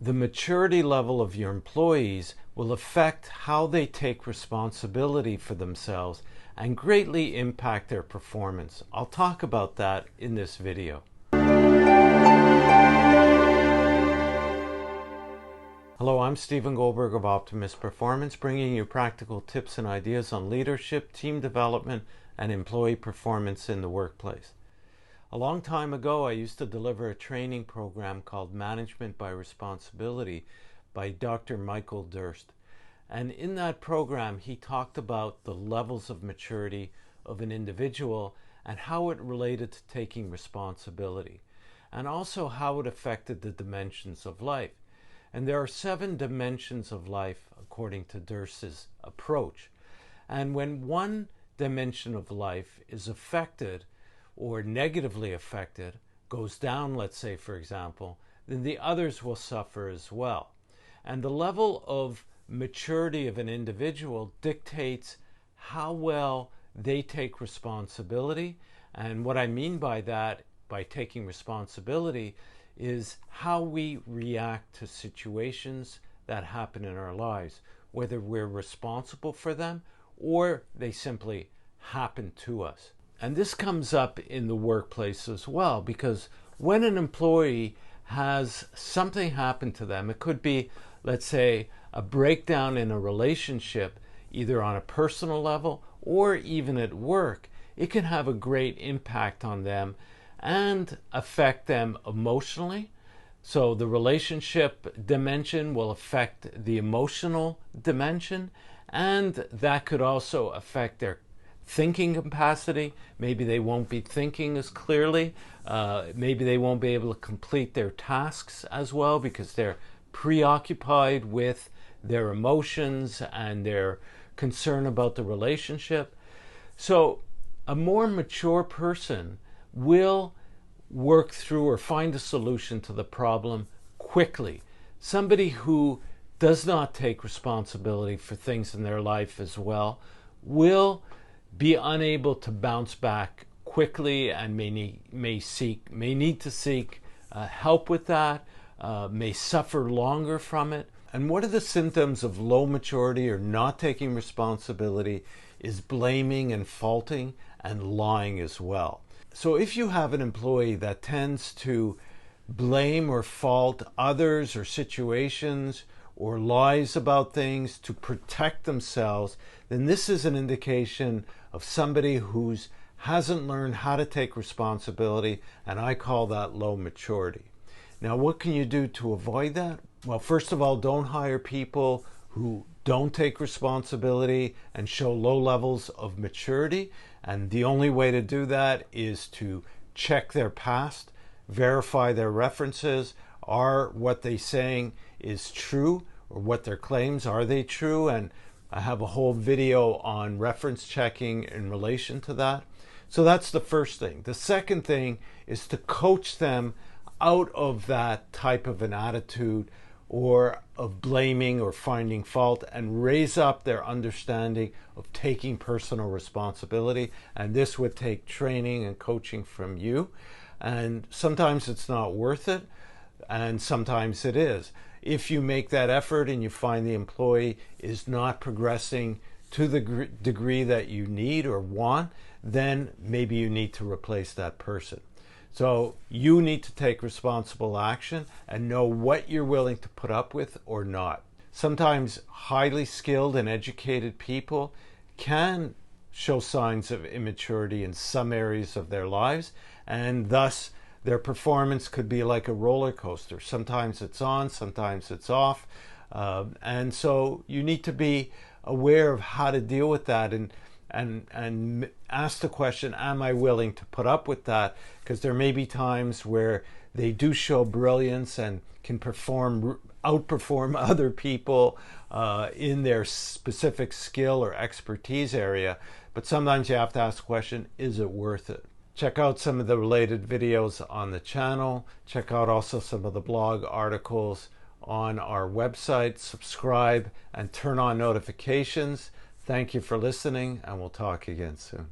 The maturity level of your employees will affect how they take responsibility for themselves and greatly impact their performance. I'll talk about that in this video. Hello, I'm Stephen Goldberg of Optimus Performance, bringing you practical tips and ideas on leadership, team development, and employee performance in the workplace. A long time ago, I used to deliver a training program called Management by Responsibility by Dr. Michael Durst. And in that program, he talked about the levels of maturity of an individual and how it related to taking responsibility, and also how it affected the dimensions of life. And there are 7 dimensions of life according to Durst's approach. And when one dimension of life is affected or negatively affected, goes down, let's say, for example, then the others will suffer as well. And the level of maturity of an individual dictates how well they take responsibility. And what I mean by that, by taking responsibility, is how we react to situations that happen in our lives, whether we're responsible for them or they simply happen to us. And this comes up in the workplace as well, because when an employee has something happen to them, it could be, let's say, a breakdown in a relationship, either on a personal level or even at work, it can have a great impact on them and affect them emotionally. So the relationship dimension will affect the emotional dimension, and that could also affect their thinking capacity. Maybe they won't be thinking as clearly. Maybe they won't be able to complete their tasks as well because they're preoccupied with their emotions and their concern about the relationship. So a more mature person will work through or find a solution to the problem quickly. Somebody who does not take responsibility for things in their life as well will be unable to bounce back quickly and may need to seek help with that, may suffer longer from it. And one of the symptoms of low maturity or not taking responsibility is blaming and faulting and lying as well. So if you have an employee that tends to blame or fault others or situations or lies about things to protect themselves, then this is an indication of somebody who hasn't learned how to take responsibility, and I call that low maturity. Now, what can you do to avoid that? Well, first of all, don't hire people who don't take responsibility and show low levels of maturity. And the only way to do that is to check their past, verify their references. Are what they're saying is true, or what their claims, are they true? And I have a whole video on reference checking in relation to that. So that's the first thing. The second thing is to coach them out of that type of an attitude or of blaming or finding fault, and raise up their understanding of taking personal responsibility. And this would take training and coaching from you. And sometimes it's not worth it, and sometimes it is. If you make that effort and you find the employee is not progressing to the degree that you need or want, then maybe you need to replace that person. So you need to take responsible action and know what you're willing to put up with or not. Sometimes highly skilled and educated people can show signs of immaturity in some areas of their lives, and thus their performance could be like a roller coaster. Sometimes it's on, sometimes it's off. And so you need to be aware of how to deal with that and ask the question, am I willing to put up with that? Because there may be times where they do show brilliance and can outperform other people in their specific skill or expertise area. But sometimes you have to ask the question, is it worth it? Check out some of the related videos on the channel. Check out also some of the blog articles on our website. Subscribe and turn on notifications. Thank you for listening, and we'll talk again soon.